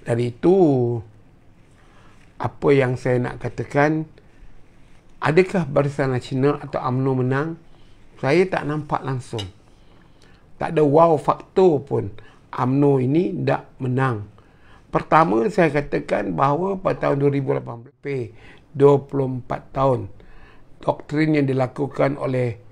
Dari itu, apa yang saya nak katakan, adakah Barisan Nasional atau UMNO menang? Saya tak nampak langsung. Tak ada wow faktor pun UMNO ini tak menang. Pertama, saya katakan bahawa pada tahun 2018, 24 tahun, doktrin yang dilakukan oleh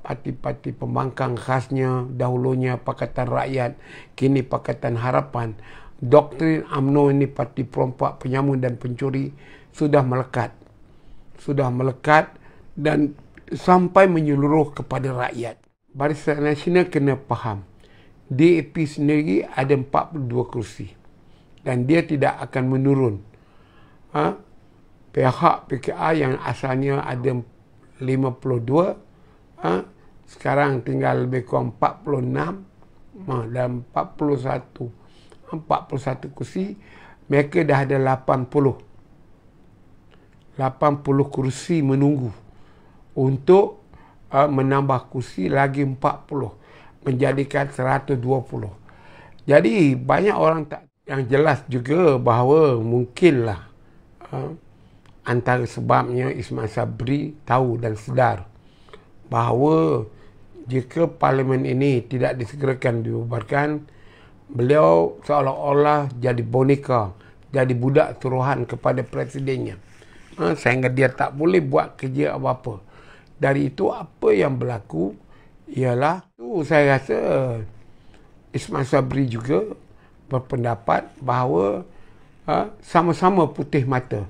parti-parti pembangkang khasnya, dahulunya Pakatan Rakyat, kini Pakatan Harapan, doktrin UMNO ini, parti perompak, penyamun dan pencuri, sudah melekat. Sudah melekat dan sampai menyeluruh kepada rakyat. Barisan Nasional kena faham, DAP sendiri ada 42 kursi dan dia tidak akan menurun. Pihak PKR yang asalnya ada 52, sekarang tinggal lebih kurang 46 dan 41 kursi. Mereka dah ada 80 kursi menunggu untuk menambah kursi lagi 40, menjadikan 120. Jadi banyak orang tak yang jelas juga bahawa mungkinlah antara sebabnya Ismail Sabri tahu dan sedar bahawa jika parlimen ini tidak disegerakan dibubarkan, beliau seolah-olah jadi boneka, jadi budak suruhan kepada presidennya, sehingga dia tak boleh buat kerja apa-apa. Dari itu, apa yang berlaku ialah, saya rasa Ismail Sabri juga berpendapat bahawa sama-sama putih mata.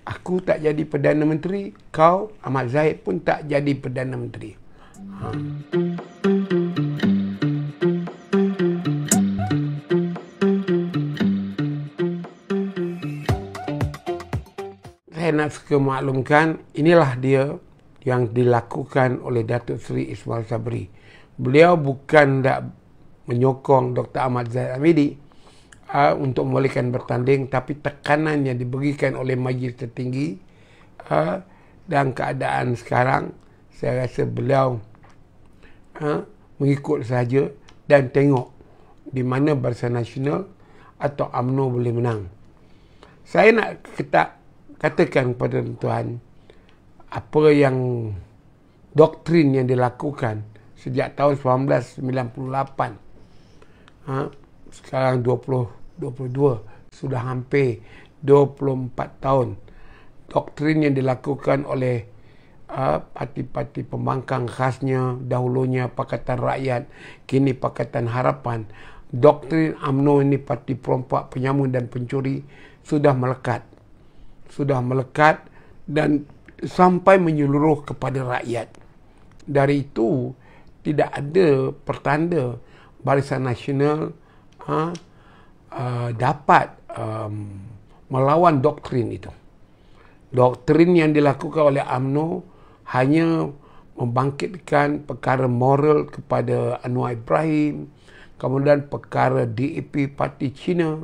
Aku tak jadi Perdana Menteri, kau Ahmad Zahid pun tak jadi Perdana Menteri. Saya nak suka maklumkan, inilah dia yang dilakukan oleh Datuk Seri Ismail Sabri. Beliau bukan tak menyokong Dr. Ahmad Zahid Hamidi untuk membolehkan bertanding, tapi tekanan yang diberikan oleh Majlis Tertinggi dan keadaan sekarang, saya rasa beliau mengikut saja dan tengok di mana Barisan Nasional atau UMNO boleh menang. Saya nak katakan kepada tuan, apa yang doktrin yang dilakukan sejak tahun 1998, sekarang 2022, sudah hampir 24 tahun. Doktrin yang dilakukan oleh parti-parti pembangkang khasnya, dahulunya Pakatan Rakyat, kini Pakatan Harapan, doktrin UMNO ini, parti perompak, penyamun dan pencuri, sudah melekat. Sudah melekat dan sampai menyeluruh kepada rakyat. Dari itu, tidak ada pertanda Barisan Nasional dapat melawan doktrin itu. Doktrin yang dilakukan oleh UMNO hanya membangkitkan perkara moral kepada Anwar Ibrahim, kemudian perkara DAP Parti Cina,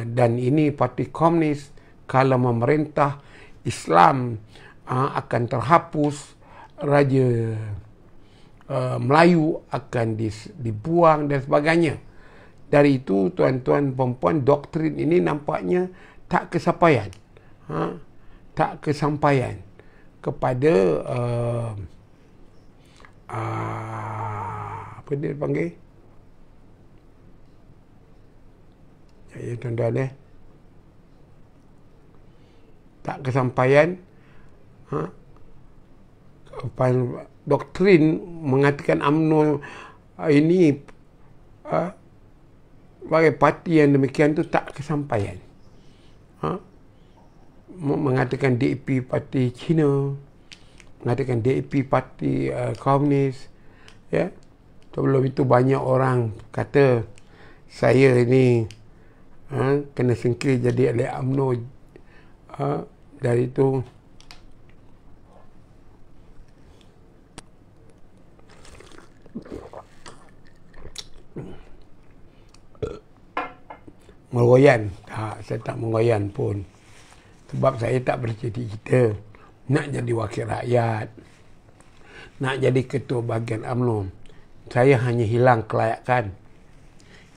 dan ini Parti Komunis, kalau memerintah Islam akan terhapus, Raja Melayu akan dibuang dan sebagainya. Dari itu, tuan-tuan perempuan, doktrin ini nampaknya tak kesampaian. Tak kesampaian kepada apa dia panggil? Ya, tuan-tuan, tak kesampaian doktrin mengatakan UMNO ini sebagai parti yang demikian tu tak kesampaian. Mengatakan DAP Parti Cina, mengatakan DAP Parti Komunis, ya. Sebelum itu banyak orang kata saya ini kena singkir jadi oleh UMNO. Dari itu meroyan. Saya tak meroyan pun. Sebab saya tak bercita-cita nak jadi wakil rakyat, nak jadi ketua bahagian UMNO. Saya hanya hilang kelayakan.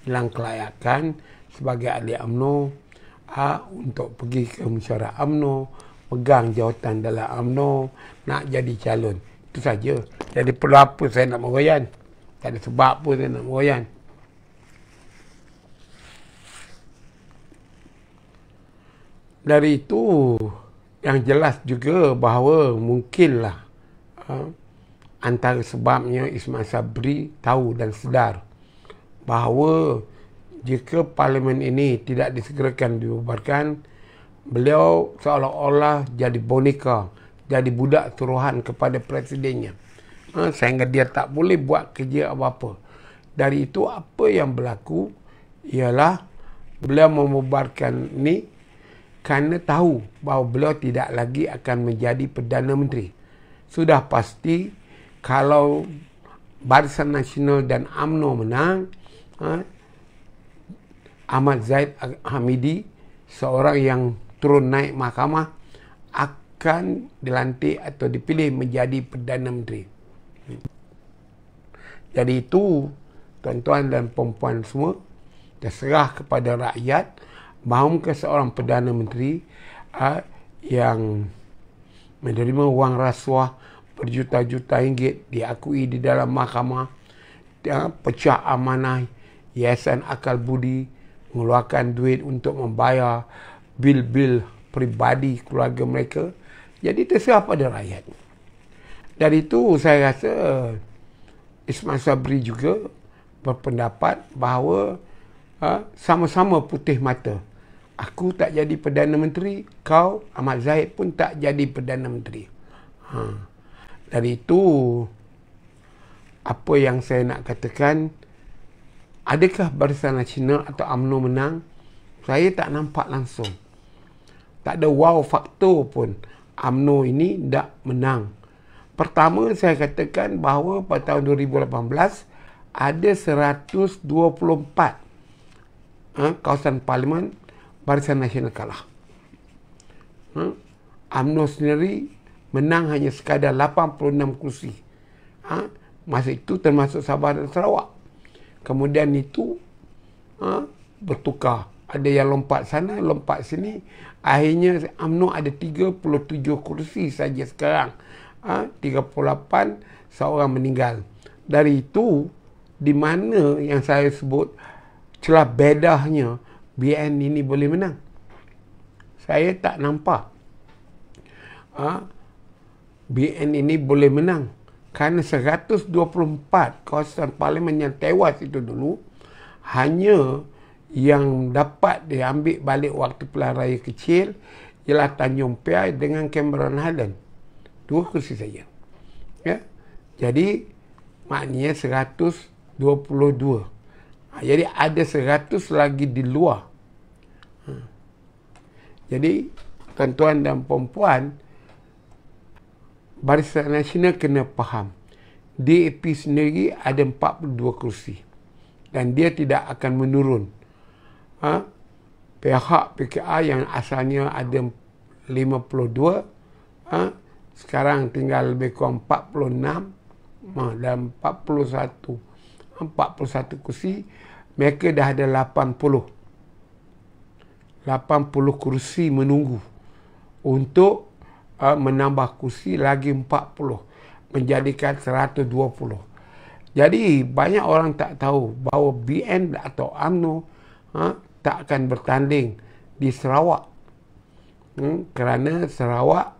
hilang kelayakan sebagai ahli UMNO, untuk pergi ke mesyuarat UMNO, pegang jawatan dalam UMNO, nak jadi calon. Itu saja. Jadi perlu apa saya nak meroyan? Tak ada sebab pun saya nak meroyan. Dari itu, yang jelas juga bahawa mungkinlah antara sebabnya Ismail Sabri tahu dan sedar bahawa jika parlimen ini tidak disegerakan dibubarkan, beliau seolah-olah jadi boneka, jadi budak suruhan kepada presidennya, sehingga dia tak boleh buat kerja apa-apa. Dari itu apa yang berlaku ialah beliau membubarkan ini kerana tahu bahawa beliau tidak lagi akan menjadi Perdana Menteri. Sudah pasti kalau Barisan Nasional dan UMNO menang, Ahmad Zahid Hamidi, seorang yang turun naik mahkamah, akan dilantik atau dipilih menjadi Perdana Menteri. Jadi itu, tuan-tuan dan perempuan semua, terserah kepada rakyat, mahukah seorang Perdana Menteri yang menerima wang rasuah berjuta-juta ringgit diakui di dalam mahkamah, pecah amanah Yayasan Akal Budi, mengeluarkan duit untuk membayar bil-bil peribadi keluarga mereka. Jadi terserah pada rakyat. Dari itu saya rasa Ismail Sabri juga berpendapat bahawa sama-sama putih mata. Aku tak jadi Perdana Menteri, kau Ahmad Zahid pun tak jadi Perdana Menteri. Dari itu, apa yang saya nak katakan, adakah Barisan Nasional atau UMNO menang? Saya tak nampak langsung. Tak ada wow faktor pun UMNO ini tak menang. Pertama, saya katakan bahawa pada tahun 2018 ada 124 kawasan parlimen Barisan Nasional kalah. UMNO sendiri menang hanya sekadar 86 kursi. Masa itu termasuk Sabah dan Sarawak. Kemudian itu bertukar. Ada yang lompat sana, lompat sini. Akhirnya UMNO ada 37 kursi saja sekarang. 38 seorang meninggal. Dari itu, di mana yang saya sebut celah bedahnya BN ini boleh menang. Saya tak nampak BN ini boleh menang. Kerana 124 kawasan parlimen yang tewas itu dulu, hanya yang dapat diambil balik waktu pilihan raya kecil ialah Tanjung Piai dengan Cameron Highland. 2 kursi saja. Ya? Jadi maknanya 122. Jadi ada 100 lagi di luar. Jadi tuan-tuan dan perempuan, Barisan Nasional kena faham, DAP sendiri ada 42 kursi dan dia tidak akan menurun. Pihak PKR yang asalnya ada 52, sekarang tinggal lebih kurang 46 dan 41 kursi. Mereka dah ada 80 kursi menunggu untuk menambah kursi lagi 40, menjadikan 120. Jadi banyak orang tak tahu bahawa BN atau UMNO tak akan bertanding di Sarawak, kerana Sarawak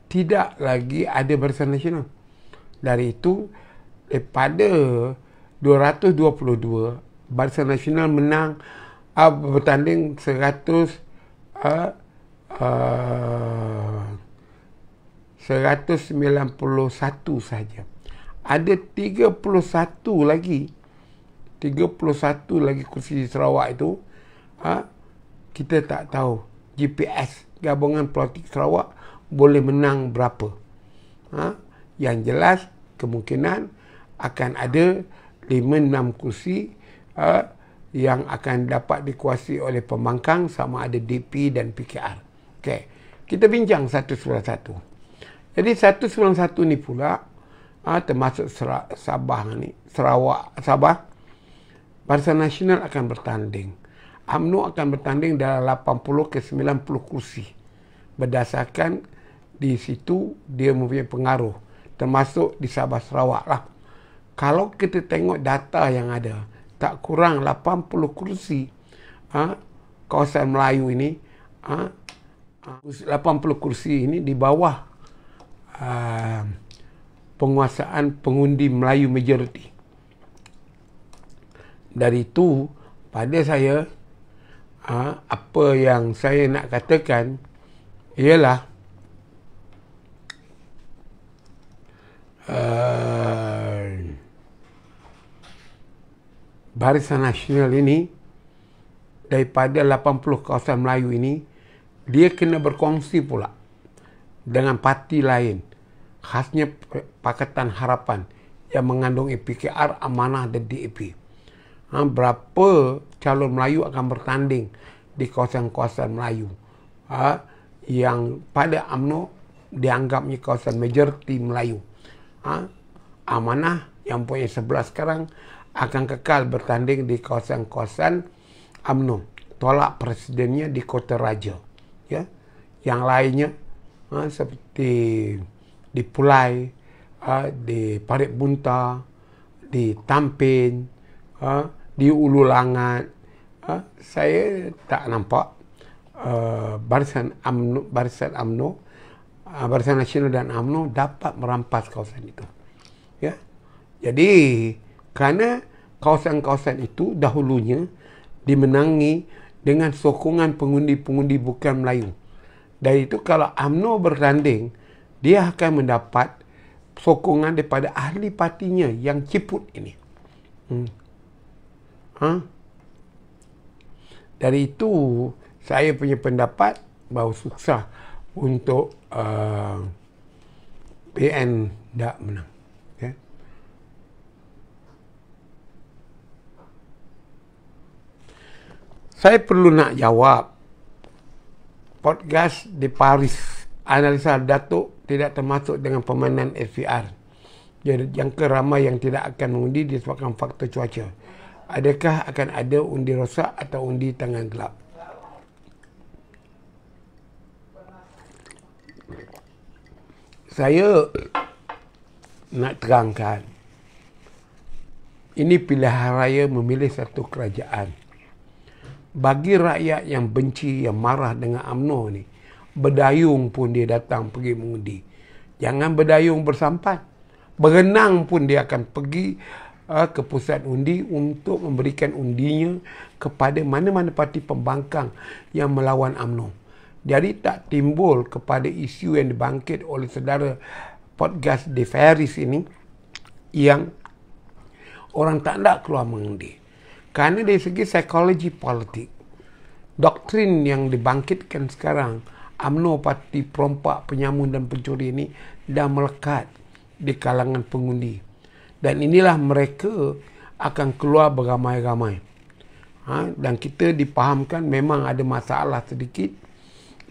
tidak lagi ada Barisan Nasional. Dari itu, daripada 222, Barisan Nasional menang bertanding 191 saja. Ada 31 lagi kursi di Sarawak itu, kita tak tahu GPS Gabungan Politik Sarawak boleh menang berapa. Yang jelas kemungkinan akan ada 5-6 kursi yang akan dapat dikuasai oleh pembangkang, sama ada DP dan PKR. Okey, kita bincang satu persatu. Jadi 191 ni pula termasuk Sabah ni, Sarawak, Sabah, Barisan Nasional akan bertanding. UMNO akan bertanding dalam 80 ke 90 kursi. Berdasarkan di situ dia mempunyai pengaruh, termasuk di Sabah Sarawak lah. Kalau kita tengok data yang ada, tak kurang 80 kursi kawasan Melayu ini, 80 kursi ini di bawah penguasaan pengundi Melayu majoriti. Dari itu, pada saya, apa yang saya nak katakan ialah Barisan Nasional ini, daripada 80 kawasan Melayu ini, dia kena berkongsi pula dengan parti lain, khasnya Pakatan Harapan yang mengandung PKR, Amanah dan DAP. Berapa calon Melayu akan bertanding di kawasan-kawasan Melayu yang pada UMNO dianggapnya kawasan majoriti Melayu. Amanah yang punya 11 sekarang akan kekal bertanding di kawasan-kawasan UMNO. Tolak presidennya di Kota Raja. Ya. Yang lainnya seperti di Pulai, di Parit Bunta, di Tampin, di Ulu Langat. Saya tak nampak Barisan UMNO, Barisan Nasional dan UMNO dapat merampas kawasan itu. Ya. Jadi kerana kawasan-kawasan itu dahulunya dimenangi dengan sokongan pengundi-pengundi bukan Melayu. Dari itu kalau UMNO bertanding, dia akan mendapat sokongan daripada ahli partinya yang ciput ini. Dari itu saya punya pendapat bahawa susah untuk PN tak menang. Okay. Saya perlu nak jawab podcast di Paris, analisa Datuk tidak termasuk dengan permainan SVR. Jadi jangka ramai yang tidak akan mengundi disebabkan faktor cuaca. Adakah akan ada undi rosak atau undi tangan gelap? Saya nak terangkan, ini pilihan raya memilih satu kerajaan. Bagi rakyat yang benci, yang marah dengan UMNO ni, berdayung pun dia datang pergi mengundi. Jangan berdayung bersampan. Berenang pun dia akan pergi ke pusat undi untuk memberikan undinya kepada mana-mana parti pembangkang yang melawan UMNO. Jadi tak timbul kepada isu yang dibangkit oleh saudara podcast di Paris ini yang orang tak nak keluar mengundi. Kerana dari segi psikologi politik, doktrin yang dibangkitkan sekarang, UMNO parti perompak, penyamun dan pencuri ini dah melekat di kalangan pengundi. Dan inilah mereka akan keluar beramai-ramai. Dan kita dipahamkan memang ada masalah sedikit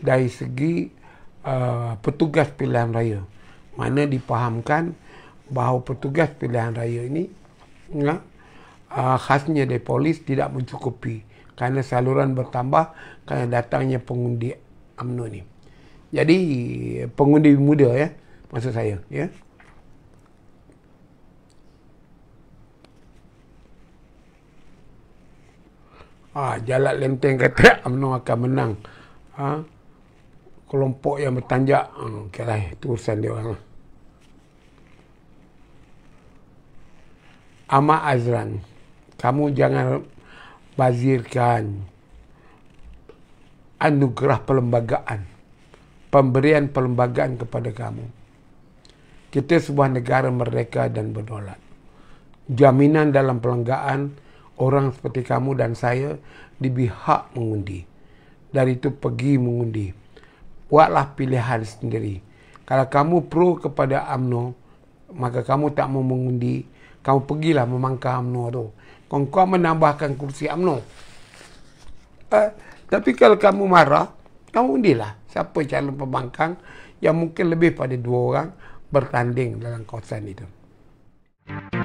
dari segi petugas pilihan raya. Mana dipahamkan bahawa petugas pilihan raya ini khasnya dari polis tidak mencukupi kerana saluran bertambah kerana datangnya pengundi UMNO ni. Jadi pengundi muda ya, maksud saya ya. Jalak Lenteng kata UMNO akan menang. Kelompok yang bertanjak, okeylah, itu urusan dia orang. Ahmad Azran, kamu jangan bazirkan anugerah perlembagaan, pemberian perlembagaan kepada kamu. Kita sebuah negara merdeka dan berdaulat. Jaminan dalam perlembagaan, orang seperti kamu dan saya diberi hak mengundi. Dari itu pergi mengundi. Buatlah pilihan sendiri. Kalau kamu pro kepada UMNO, maka kamu tak mau mengundi, kamu pergilah memangkang UMNO tu. Kau menambahkan kursi UMNO. Tapi kalau kamu marah, kamu undilah siapa calon pembangkang yang mungkin lebih pada 2 orang bertanding dalam kawasan itu. you.